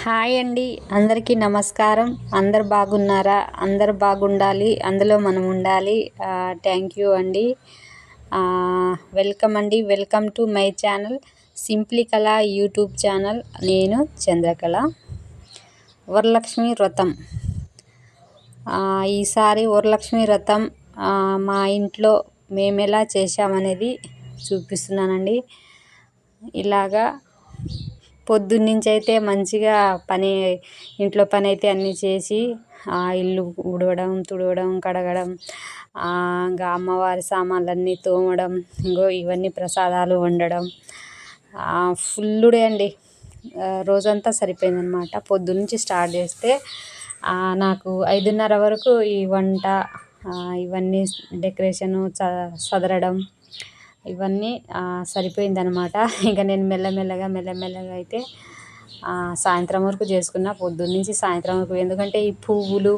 Hi అండి, అందరికీ నమస్కారం. అందరు బాగున్నారా? అందరు బాగుండాలి, అందులో మనం ఉండాలి. థ్యాంక్ యూ అండి. వెల్కమ్ అండి, welcome to my channel simply కళ యూట్యూబ్ ఛానల్. నేను చంద్రకళ. వరలక్ష్మి వ్రతం, ఈసారి వరలక్ష్మి వ్రతం మా ఇంట్లో మేము ఎలా చేసామనేది చూపిస్తున్నానండి. ఇలాగా పొద్దున్నుంచి అయితే మంచిగా ఇంట్లో పని అయితే అన్నీ చేసి ఇల్లు ఊడవడం, తుడవడం, కడగడం, ఇంకా అమ్మవారి సామాన్లన్నీ తోమడం, ఇంకో ఇవన్నీ ప్రసాదాలు వండడం, ఫుల్ డే అండి. రోజంతా సరిపోయిందనమాట. పొద్దున్నుంచి స్టార్ట్ చేస్తే నాకు 5:30 వరకు ఈ వంట, ఇవన్నీ డెకరేషను సదరడం ఇవన్నీ సరిపోయిందనమాట. ఇంకా నేను మెల్లమెల్లగా అయితే సాయంత్రం వరకు చేసుకున్న. పొద్దున్నుంచి సాయంత్రం వరకు, ఎందుకంటే ఈ పువ్వులు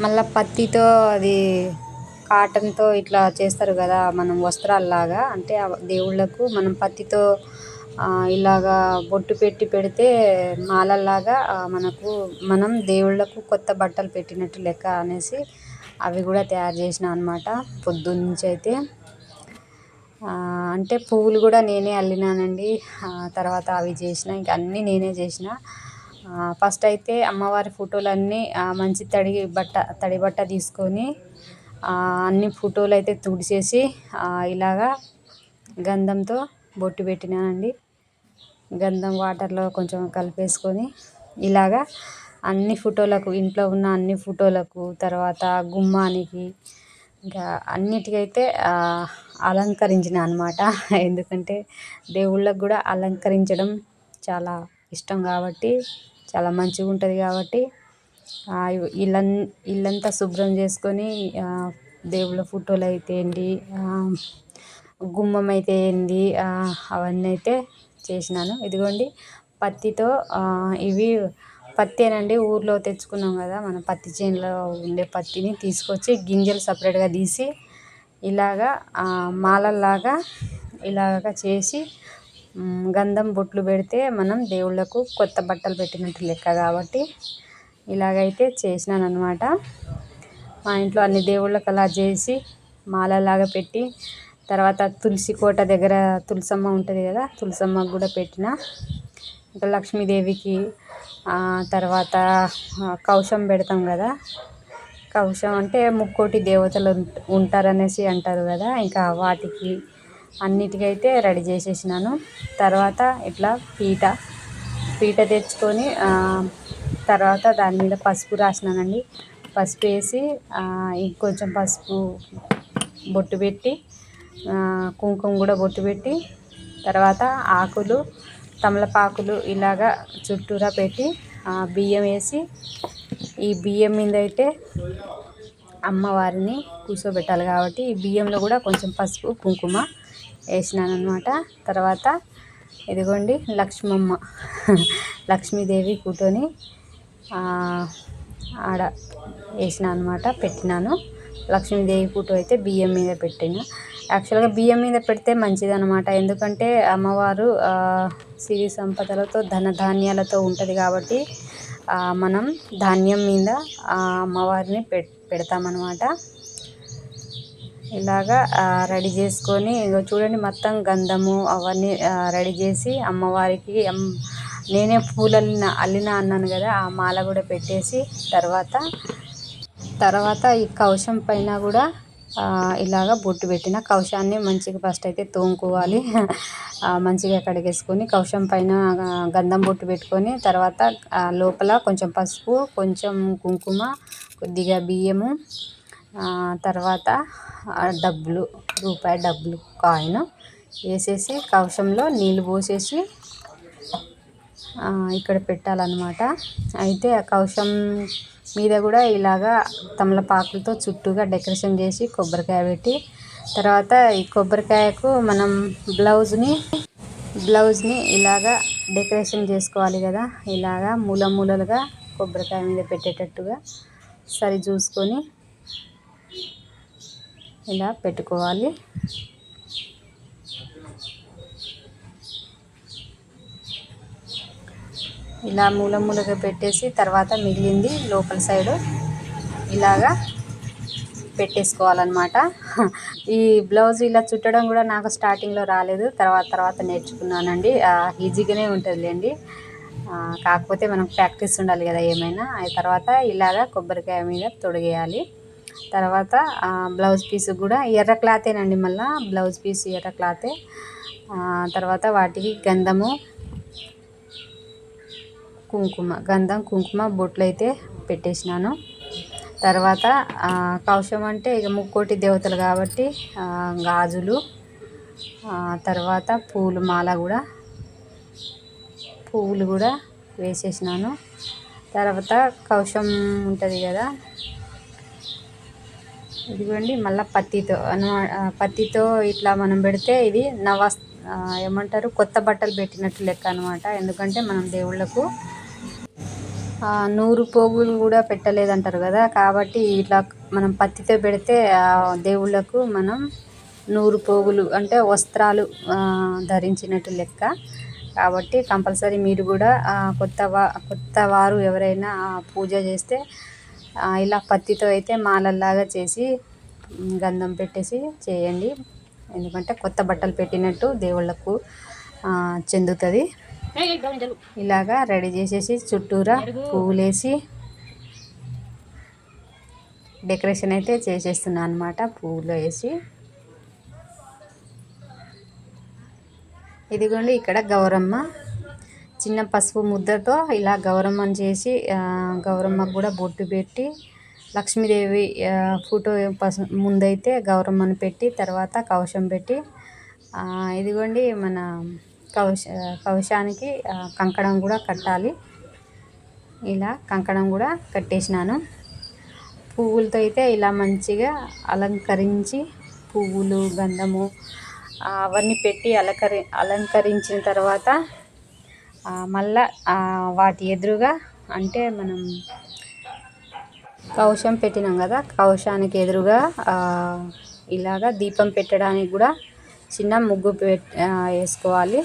మళ్ళా పత్తితో అది కాటన్తో ఇట్లా చేస్తారు కదా, మనం వస్త్రాల్లాగా. అంటే దేవుళ్ళకు మనం పత్తితో ఇలాగా బొట్టు పెడితే మాలల్లాగా మనం దేవుళ్ళకు కొత్త బట్టలు పెట్టినట్టు లెక్క అనేసి అవి కూడా తయారు చేసిన అనమాట పొద్దున్నుంచి అయితే. అంటే పువ్వులు కూడా నేనే అల్లినానండి. తర్వాత అవి చేసిన, ఇంకా అన్నీ నేనే చేసిన. ఫస్ట్ అయితే అమ్మవారి ఫోటోలన్నీ మంచి తడి బట్ట తీసుకొని అన్ని ఫోటోలు అయితే తుడిచేసి ఇలాగా గంధంతో బొట్టు పెట్టినానండి. గంధం వాటర్లో కొంచెం కలిపేసుకొని ఇలాగా అన్ని ఫోటోలకు, ఇంట్లో ఉన్న అన్ని ఫోటోలకు, తర్వాత గుమ్మానికి, ఇంకా అన్నిటికైతే అలంకరించిన అనమాట. ఎందుకంటే దేవుళ్ళకు కూడా అలంకరించడం చాలా ఇష్టం కాబట్టి, చాలా మంచిగా ఉంటుంది కాబట్టి ఇల్లంతా శుభ్రం చేసుకొని దేవుళ్ళ ఫోటోలు అయితే ఏంటి, గుమ్మం అయితే ఏంది, అవన్నీ అయితే చేసినాను. ఇదిగోండి పత్తితో, ఇవి పత్తేనండి, ఊర్లో తెచ్చుకున్నాం కదా మనం, పత్తి చేనులో ఉండే పత్తిని తీసుకొచ్చి గింజలు సపరేట్గా తీసి ఇలాగా మాలల్లాగా ఇలాగ చేసి గంధం బొట్లు పెడితే మనం దేవుళ్ళకు కొత్త బట్టలు పెట్టినట్టు లెక్క కాబట్టి ఇలాగైతే చేసినాను అనమాట. మా ఇంట్లో అన్ని దేవుళ్ళకు అలా చేసి మాలలాగా పెట్టి, తర్వాత తులసి కోట దగ్గర తులసమ్మ ఉంటుంది కదా, తులసమ్మకు కూడా పెట్టిన. ఇంకా లక్ష్మీదేవికి, తర్వాత కవశం పెడతాం కదా, కవశం అంటే ముక్కోటి దేవతలు ఉంటారనేసి అంటారు కదా, ఇంకా వాటికి అన్నిటికైతే రెడీ చేసేసినాను. తర్వాత ఇట్లా పీట తెచ్చుకొని తర్వాత దాని మీద పసుపు రాసినానండి. పసుపు వేసి ఇంకొంచెం పసుపు బొట్టు పెట్టి, కుంకుమ కూడా బొట్టు పెట్టి, తర్వాత ఆకులు, తమలపాకులు ఇలాగా చుట్టూరా పెట్టి బియ్యం వేసి, ఈ బియ్యం మీద అయితే అమ్మవారిని కూర్చోబెట్టాలి కాబట్టి ఈ బియ్యంలో కూడా కొంచెం పసుపు కుంకుమ వేసినాను అనమాట. తర్వాత ఇదిగోండి లక్ష్మీదేవి కూర్చొని ఆడ వేసిన అనమాట, పెట్టినాను. లక్ష్మీదేవి ఫోటో అయితే బియ్యం మీద పెట్టిన. యాక్చువల్గా బియ్యం మీద పెడితే మంచిది అనమాట. ఎందుకంటే అమ్మవారు సిరి సంపదలతో, ధనధాన్యాలతో ఉంటుంది కాబట్టి మనం ధాన్యం మీద అమ్మవారిని పెడతామన్నమాట. ఇలాగా రెడీ చేసుకొని, ఇగో చూడండి మొత్తం గంధము అవన్నీ రెడీ చేసి అమ్మవారికి నేనే పూలు అల్లిన అన్నాను కదా, ఆ మాల కూడా పెట్టేసి, తర్వాత ఈ కవశం పైన కూడా ఇలాగ బొట్టు పెట్టిన. కవశాన్ని మంచిగా ఫస్ట్ అయితే తోముకోవాలి, మంచిగా కడిగేసుకొని కవశం పైన గంధం బొట్టు పెట్టుకొని, తర్వాత లోపల కొంచెం పసుపు, కొంచెం కుంకుమ, కొద్దిగా బియ్యము, తర్వాత రూపాయి డబ్బులు కాయిన్ వేసేసి కవశంలో నీళ్ళు పోసేసి ఇక్కడ పెట్టాలన్నమాట. అయితే ఆ కవశం మీద కూడా ఇలాగా తమలపాకులతో చుట్టూగా డెకరేషన్ చేసి కొబ్బరికాయ పెట్టి, తర్వాత ఈ కొబ్బరికాయకు మనం బ్లౌజ్ని ఇలాగా డెకరేషన్ చేసుకోవాలి కదా, ఇలాగా మూలలుగా కొబ్బరికాయ మీద పెట్టేటట్టుగా సరి చూసుకొని ఇలా పెట్టుకోవాలి. ఇలా మూల మూలగా పెట్టేసి తర్వాత మిగిలింది లోపల సైడు ఇలాగా పెట్టేసుకోవాలన్నమాట. ఈ బ్లౌజ్ ఇలా చుట్టడం కూడా నాకు స్టార్టింగ్లో రాలేదు, తర్వాత నేర్చుకున్నానండి. ఈజీగానే ఉంటుందిలేండి, కాకపోతే మనం ప్రాక్టీస్ ఉండాలి కదా ఏమైనా. తర్వాత ఇలాగా కొబ్బరికాయ మీద తొడిగేయాలి. తర్వాత బ్లౌజ్ పీస్ కూడా ఎర్ర క్లాతేనండి, మళ్ళీ బ్లౌజ్ పీస్ ఎర్ర క్లాతే. తర్వాత వాటికి గంధం కుంకుమ బొట్లు అయితే పెట్టేసినాను. తర్వాత కవశం అంటే ఇక ముక్కోటి దేవతలు కాబట్టి గాజులు, తర్వాత పువ్వులు కూడా వేసేసినాను. తర్వాత కవశం ఉంటుంది కదా, ఇదిగోండి మళ్ళీ పత్తితో ఇట్లా మనం పెడితే ఇది ఏమంటారు, కొత్త బట్టలు పెట్టినట్టు లెక్క అనమాట. ఎందుకంటే మనం దేవుళ్ళకు 100 పోగులు కూడా పెట్టలేదంటారు కదా, కాబట్టి ఇట్లా మనం పత్తితో పెడితే దేవుళ్ళకు మనం 100 పోగులు అంటే వస్త్రాలు ధరించినట్టు లెక్క. కాబట్టి కంపల్సరీ మీరు కూడా కొత్త వారు ఎవరైనా పూజ చేస్తే ఇలా పత్తితో అయితే మాలల్లాగా చేసి గంధం పెట్టేసి చేయండి. ఎందుకంటే కొత్త బట్టలు పెట్టినట్టు దేవుళ్ళకు చెందుతుంది. ఇలాగా రెడీ చేసేసి చుట్టూరా పువ్వులేసి డెకరేషన్ అయితే చేసేస్తున్నాను అనమాట. పువ్వులు వేసి ఇదిగోండి ఇక్కడ గౌరమ్మ చిన్న పసుపు ముద్దతో ఇలా గౌరమ్మని చేసి గౌరమ్మకు కూడా బొట్టు పెట్టి లక్ష్మీదేవి ఫోటో ముందైతే గౌరమ్మని పెట్టి తర్వాత కవశం పెట్టి ఇదిగోండి మన కవశానికి కంకణం కూడా కట్టాలి. ఇలా కంకణం కూడా కట్టేసినాను. పువ్వులతో అయితే ఇలా మంచిగా అలంకరించి పువ్వులు గంధము అవన్నీ పెట్టి అలంకరించిన తర్వాత మళ్ళా వాటి ఎదురుగా అంటే మనం కవశం పెట్టినాం కదా, కవశానికి ఎదురుగా ఇలాగా దీపం పెట్టడానికి కూడా చిన్న ముగ్గు వేసుకోవాలి.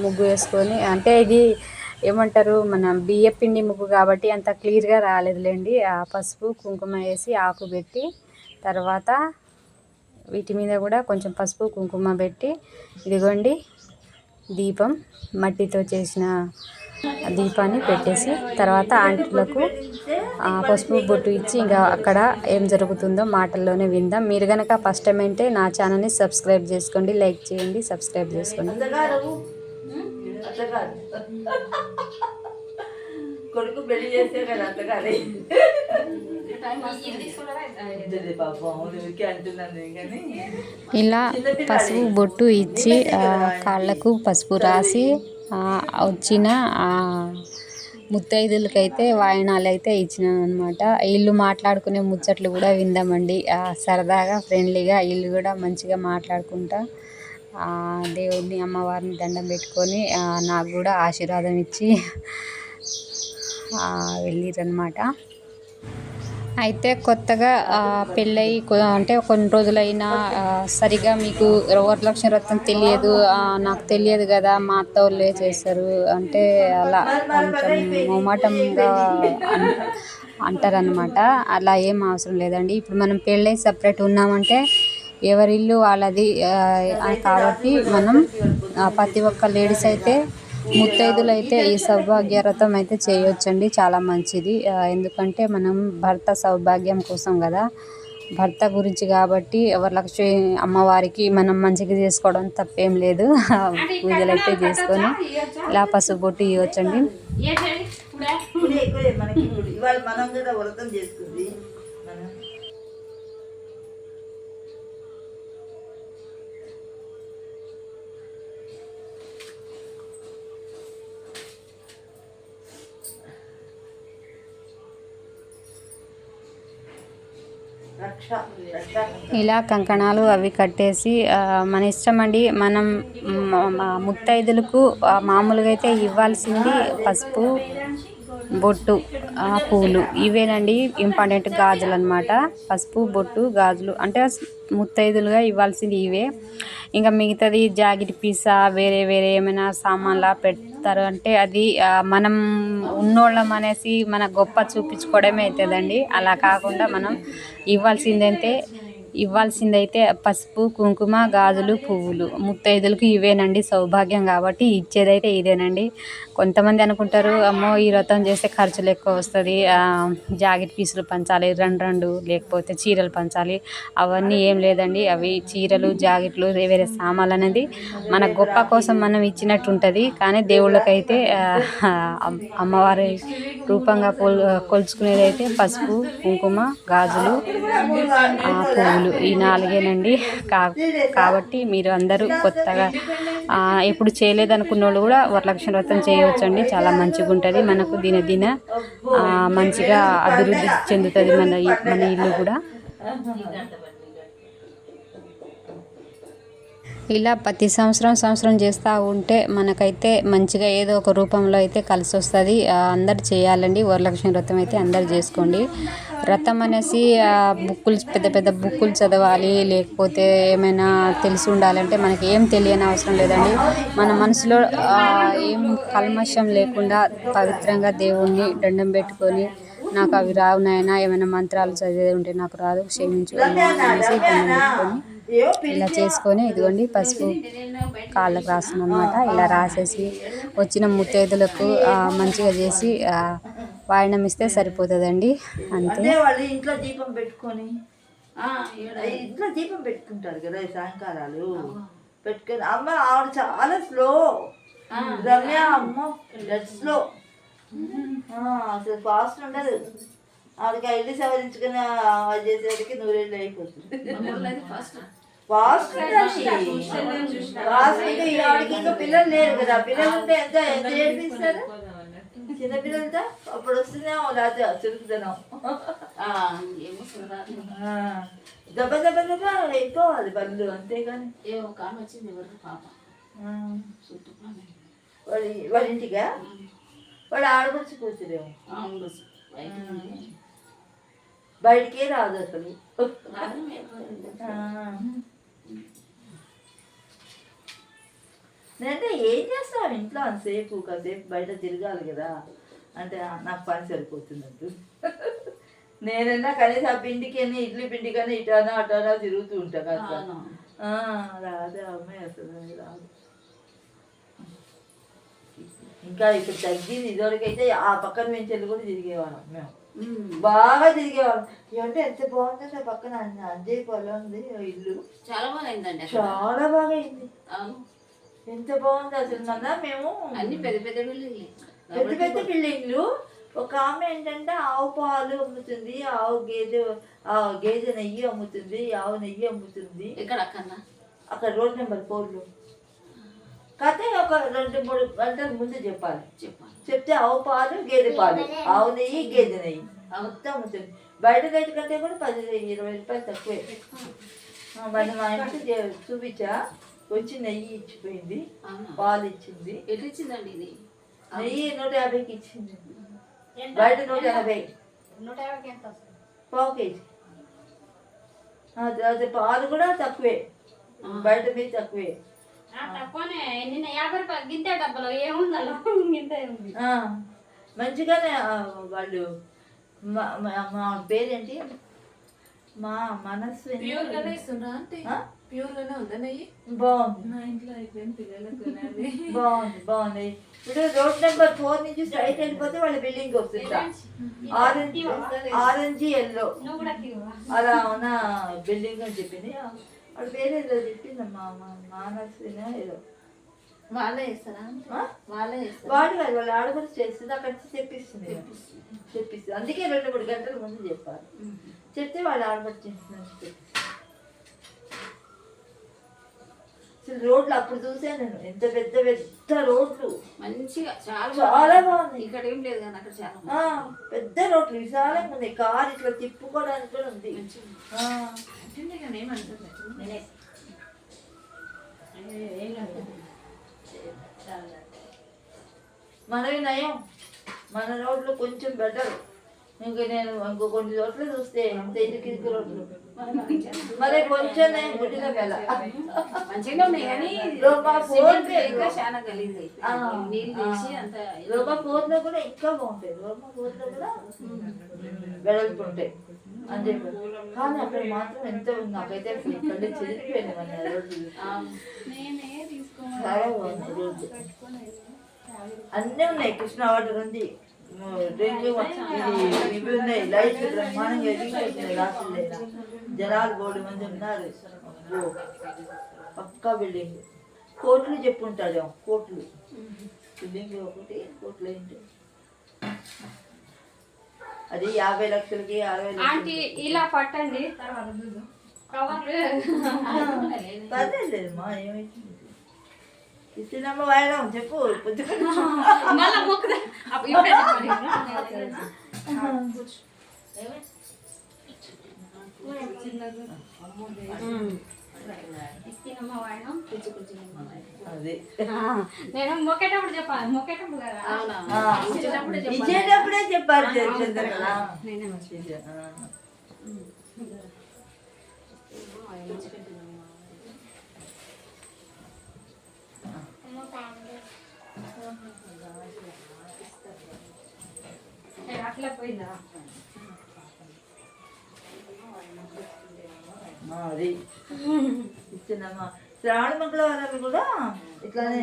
ముగ్గు వేసుకొని అంటే ఇది ఏమంటారు, మన బియ్యపిండి ముగ్గు కాబట్టి అంత క్లియర్గా రాలేదులేండి. పసుపు కుంకుమ వేసి ఆకు పెట్టి తర్వాత వీటి మీద కూడా కొంచెం పసుపు కుంకుమ పెట్టి ఇదిగోండి దీపం మట్టితో చేసిన దీపాన్ని పెట్టేసి తర్వాత ఆంటీలకు పసుపు బొట్టు ఇచ్చి ఇంకా అక్కడ ఏం జరుగుతుందో మాటల్లోనే విందాం. మీరు కనుక ఫస్ట్ టైం అంటే నా ఛానల్ని సబ్స్క్రైబ్ చేసుకోండి, లైక్ చేయండి, సబ్స్క్రైబ్ చేసుకోండి. కొడుకు పెళ్లి చేస్తే కదా అత్తగారి ఇలా పసుపు బొట్టు ఇచ్చి కాళ్ళకు పసుపు రాసి వచ్చిన ముత్తైదులకైతే వాయినాలు అయితే ఇచ్చినాను అనమాట. వీళ్ళు మాట్లాడుకునే ముచ్చట్లు కూడా విందామండి. సరదాగా ఫ్రెండ్లీగా వీళ్ళు కూడా మంచిగా మాట్లాడుకుంటా దేవుడిని అమ్మవారిని దండం పెట్టుకొని నాకు కూడా ఆశీర్వాదం ఇచ్చి వెళ్ళిరనమాట. అయితే కొత్తగా పెళ్ళయి అంటే కొన్ని రోజులైనా సరిగా మీకు వరలక్ష్మి వ్రతం తెలియదు, నాకు తెలియదు కదా మా అత్త వాళ్ళే చేస్తారు అంటే అలా కొంచెం మొహమాటంగా అంటారనమాట. అలా ఏం అవసరం లేదండి. ఇప్పుడు మనం పెళ్ళై సపరేట్ ఉన్నామంటే ఎవరి ఇల్లు వాళ్ళది కాబట్టి మనం ప్రతి ఒక్క లేడీస్ అయితే ముత్తైదులు అయితే ఈ సౌభాగ్య వ్రతం అయితే చేయొచ్చండి, చాలా మంచిది. ఎందుకంటే మనం భర్త సౌభాగ్యం కోసం కదా, భర్త గురించి కాబట్టి వరలక్ష్మి అమ్మవారికి మనం మంచిగా చేసుకోవడం తప్పేం లేదు. పూజలు అయితే చేసుకొని ఇలా పసుపు బొట్టు ఇవ్వచ్చండి. ఇలా కంకణాలు అవి కట్టేసి మన ఇష్టం అండి. మనం ముత్తైదులకు మామూలుగా అయితే ఇవ్వాల్సింది పసుపు బొట్టు పూలు ఇవేనండి ఇంపార్టెంట్. గాజులు అనమాట, పసుపు బొట్టు గాజులు అంటే ముత్తైదులుగా ఇవ్వాల్సింది ఇవే. ఇంకా మిగతాది జాకెట్ పీసా వేరే ఏమైనా సామాన్లా చేస్తారు అంటే అది మనం ఉన్నోళ్ళం అనేసి మన గొప్ప చూపించుకోవడమే అవుతుందండి. అలా కాకుండా మనం ఇవ్వాల్సిందైతే పసుపు, కుంకుమ, గాజులు, పువ్వులు ముత్తైదులకు ఇవేనండి సౌభాగ్యం. కాబట్టి ఇచ్చేదైతే ఇదేనండి. కొంతమంది అనుకుంటారు, అమ్మో ఈ వ్రతం చేస్తే ఖర్చులు ఎక్కువ వస్తుంది, జాకెట్ పీసులు పంచాలి, రెండు లేకపోతే చీరలు పంచాలి. అవన్నీ ఏం లేదండి. అవి చీరలు, జాకెట్లు, వేరే సామాన్లు అనేది మన గొప్ప కోసం మనం ఇచ్చినట్టు ఉంటుంది. కానీ దేవుళ్ళకైతే అమ్మవారి రూపంగా కొలుచుకునేది అయితే పసుపు, కుంకుమ, గాజులు, పువ్వులు ఈ 4నండి. కాబట్టి మీరు అందరూ కొత్తగా ఎప్పుడు చేయలేదనుకున్న వాళ్ళు కూడా వరలక్ష్మి వ్రతం చేయవచ్చండి. చాలా మంచిగా ఉంటుంది. మనకు దిన మంచిగా అభివృద్ధి చెందుతుంది మన ఇల్లు కూడా. ఇలా ప్రతి సంవత్సరం చేస్తూ ఉంటే మనకైతే మంచిగా ఏదో ఒక రూపంలో అయితే కలిసి వస్తుంది. అందరు చేయాలండి. వరలక్ష్మి వ్రతం అయితే అందరు చేసుకోండి. వ్రతం అనేసి పెద్ద పెద్ద బుక్కులు చదవాలి, లేకపోతే ఏమైనా తెలిసి ఉండాలంటే మనకి ఏం తెలియని అవసరం లేదండి. మన మనసులో ఏం కల్మషం లేకుండా పవిత్రంగా దేవుణ్ణి దండం పెట్టుకొని, నాకు అవి రావు నాయనా, ఏమైనా మంత్రాలు చదివేది ఉంటే నాకు రాదు, క్షమించు అనేసి దండం పెట్టుకొని ఇలా చేసుకొని, ఇదిగోండి పసుపు కాళ్ళకు రాస్తున్నాను అనమాట. ఇలా రాసేసి వచ్చిన ముత్తైదులకు మంచిగా చేసి వాయనం ఇస్తే సరిపోతుందండి. అంతే. వాళ్ళు ఇంట్లో దీపం పెట్టుకొని పెట్టుకుంటారు కదా సాయంకాలాలు పెట్టుకొని. అమ్మ ఆవిడ చాలా స్లో, రమ్య అమ్మ స్లో, అసలు ఫాస్ట్ ఉండదు. ఆవిడకి ఇల్లు సవరించుకుని చేసేసరికి 100 ఏళ్ళు అయిపోతుంది. ఫాస్ట్ ఆవిడకి ఇంకా పిల్లలు లేరు కదా. పిల్లలు ఉంటే ఎంత ఏడిపిస్తారు చిన్నపిల్లలతో. అప్పుడు వస్తుందేమో రాత్రి చురుకుతున్నాం. దెబ్బ అయిపోవాలి బండ్లు, అంతేగాని వాళ్ళ ఇంటిగా వాడు ఆడపడుచు కూతురేమో, బయటికే రాదు అసలు. నేనంటే ఏం చేస్తావు ఇంట్లో అంతసేపు, కాసేపు బయట తిరగాలి కదా అంటే నాకు పని సరిపోతున్నట్టు. నేనన్నా కనీసం ఆ పిండికని ఇడ్లీ పిండికని ఇటానా అటానా తిరుగుతూ ఉంటా కదా. రాదే అమ్మాయి అసలు రాదు. ఇంకా ఇప్పుడు తగ్గింది. ఇదివరకైతే ఆ పక్కన వెంచెల్లు కూడా తిరిగేవాళ్ళం మేము, బాగా తిరిగేవాళ్ళం. ఏమంటే ఎంత బాగుందంటే పక్కన అంజయ్ పొలం ఉంది, ఇల్లు చాలా బాగా అయిందండి. చాలా బాగా అయింది, ఎంత బాగుంది అసలు. మన మేము అన్ని పెద్ద పెద్ద బిల్డింగ్లు. ఒక ఆమె ఏంటంటే ఆవు పాలు అమ్ముతుంది, గేదె నెయ్యి అమ్ముతుంది, ఆవు నెయ్యి అమ్ముతుంది. అక్కడ రోడ్ నెంబర్ 4లో. కాకపోతే ఒక 2-3 గంటల ముందు చెప్తే ఆవు పాలు, గేదె పాలు, ఆవు నెయ్యి, గేదె నెయ్యి మొత్తం అమ్ముతుంది. బయట రేటు కంటే కూడా 10-20 రూపాయలు తక్కువే. మరి మా ఇంటికి చూపించా, వచ్చి నెయ్యి ఇచ్చిపోయింది, పాలు ఇచ్చింది. ఎట్లా ఇచ్చిందండి ఇది? నెయ్యి 150కి ఇచ్చింది. బయట 180. పావు కేజీ. అదే పాలు కూడా తక్కువే, బయట మీద తక్కువే. మంచిగానే వాళ్ళు. మా పేరేంటి, మా మనస్సు బాగుంది. ఇప్పుడు రోడ్ నెంబర్ 4 నుంచి స్ట్రైట్ వెళ్ళిపోతే వాళ్ళ బిల్డింగ్ వస్తుంది. ఆరెంజ్ ఎల్లో అలా ఉన్న బిల్డింగ్ అని చెప్పింది. వాళ్ళ పేరు ఏదో చెప్పింది, మానసినా ఏదో. వాళ్ళే చేస్తారా? వాడు కాదు, వాళ్ళ ఆడపడి చేస్తుంది. అక్కడ చెప్పిస్తుంది. అందుకే 2-3 గంటల ముందు చెప్పారు. చెప్తే వాళ్ళు ఆడపడి చేస్తుంది. అసలు రోడ్లు అప్పుడు చూసాను నేను, ఎంత పెద్ద పెద్ద రోడ్లు, మంచిగా చాలా బాగుంది. ఇక్కడ ఏం లేదు కానీ అక్కడ చాలా పెద్ద రోడ్లు విశాలంగా ఉంది. కారు ఇట్లా తిప్పుకోవడానికి కూడా ఉంది. మనవి నయం, మన రోడ్లు కొంచెం బెటర్. ఇంకా నేను ఇంకో కొన్ని చోట్ల చూస్తే ఎంత ఇరికి రోడ్లు మరి కొంచెం గుడ్డిలో వెళ్ళ మంచిగా ఉన్నాయి కానీ చాలా గలీజ్ నీళ్ళు వేసి అంత రోబా ఫోర్లో కూడా ఇంకా బాగుంటాయి. రోబా ఫోర్లో కూడా వెడల్పు ఉంటాయి అని చెప్పి, కానీ అక్కడ మాత్రం ఎంత ఉంది నాకైతే ఇక్కడ చెదిరిపోయింది మన రోడ్డు. చాలా బాగుంది రోడ్డు, అన్నీ ఉన్నాయి. కృష్ణ వాటర్ ఉంది, డ్రింక్ ఇవి ఉన్నాయి, లైట్లు బ్రహ్మాండంగా ఎదిగిపోతున్నాయి. రాత్రి జనాలు 3 మంది ఉన్నారు. పక్కా బిల్డింగ్. కోట్లు చెప్పుంటాడు, కోట్లు బిల్డింగ్ ఒకటి, కోట్లు ఏంటి అది 50 లక్షలకి 60 లక్షలకి. ఇలా పట్టండి పర్లేదమ్మా, ఏమైంది ఇచ్చినమ్మ వాయడం చెప్పు. నేను మొక్కేటప్పుడు చెప్పాలి, మొక్కేటప్పుడు కదా ఇచ్చేటప్పుడే చెప్పారు. అట్లా పోయిందా అది ఇచ్చినమ్మా. శ్రావణ మంగళవారాలు కూడా ఇట్లానే,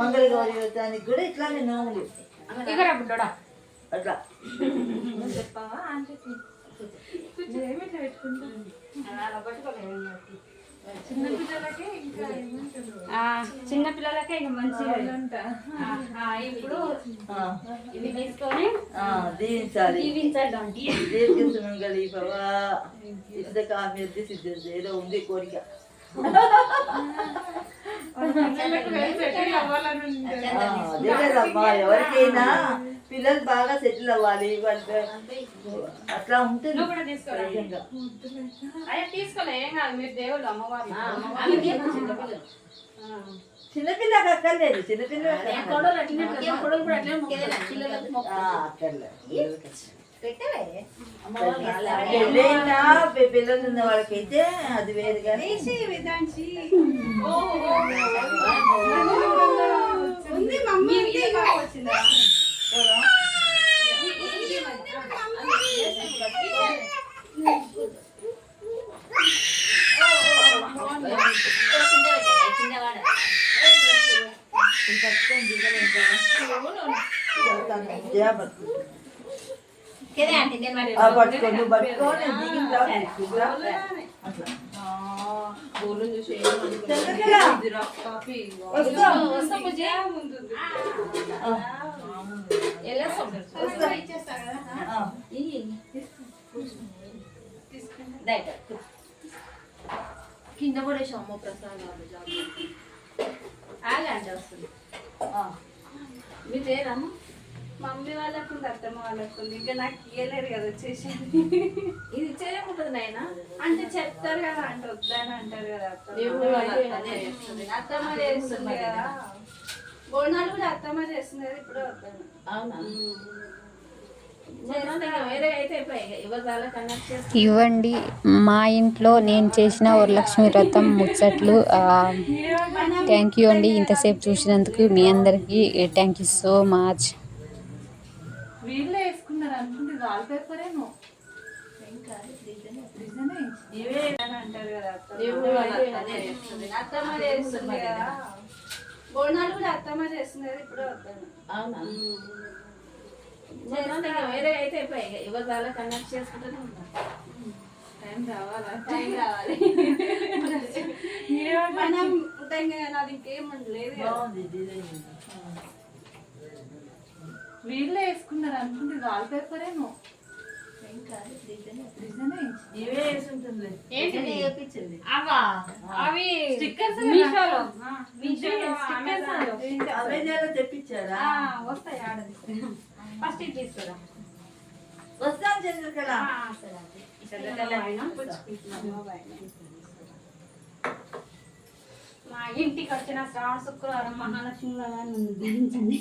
మంగళగౌరి వ్రతానికి కూడా ఇట్లానే నోములు అట్లా చెప్పావా అంటే చిన్నపిల్లలకే ఇంకా మంచిగా ఇప్పుడు ఇవి తీసుకొని దీవించాలి. దీవించాలి. దీర్ఘసుమంగళి భవ సిద్ధకామ్యర్థి సిద్ధి ఏదో ఉంది కోరిక. అదే కదమ్మా, ఎవరికైనా పిల్లలు బాగా సెటిల్ అవ్వాలి, వాళ్ళు అట్లా ఉంటుంది. తీసుకోలే ఏం కాదు, మీరు దేవుళ్ళు అమ్మవారు. చిన్నపిల్ల అక్కర్లేదు, చిన్నపిల్ల పెళ్ళైనా పిల్లలు ఉన్న వాళ్ళకైతే అది వేరు. కానీ పట్టుకోండి పట్టుకోండి కింద పడేసి అమ్మ ప్రసాదాలు అంటే వస్తుంది. మీ పేరమ్మ మమ్మీ వాళ్ళకు ఉంది, అత్తమ్మ వాళ్ళకు ఉంది, ఇంకా నాకు ఇయ్యలేరు కదా వచ్చేసి. ఇది ఇచ్చేదేముంటుంది నాయన అంటే చెప్తారు కదా, అంటే వద్దని అంటారు కదా. అత్తమ్మ చేస్తుంది కదా, బోనాలు కూడా అత్తమ్మ చేస్తుంది కదా, ఇప్పుడు వద్దాను. అవునా, ఇవ్వండి మా ఇంట్లో నేను చేసిన వరలక్ష్మి వ్రతం ముచ్చట్లు. థ్యాంక్ యూ అండి, ఇంతసేపు చూసినందుకు మీ అందరికీ థ్యాంక్ యూ సో మచ్. వీళ్ళే వేసుకున్నారు అనుకుంటే వాల్ పేపరేమో అంటారు కదా. అత్తమ్మ చేస్తుంది కదా, బోనాలు కూడా అత్తమ్మ చేస్తుంది కదా, ఇప్పుడు వద్దాను. అవునా, వేరే అయితే ఇవ్వగాల కనెక్ట్ చేసుకుంటూనే ఉంటాం. టైం రావాలా, టైం రావాలి. మనం ఉంటాం కదా, నాది ఇంకేమండి లేదు. వీళ్ళే వేసుకున్నారు అనుకుంటే వాల్ పేపరేమో తెప్పించారా? వస్తాయి ఆడది. ఫస్ట్ ఇది తీసుకురా. వస్తాం చంద్రకళ. మా ఇంటికి వచ్చిన శ్రావణ శుక్రవారం మహాలక్ష్మి దీవించండి.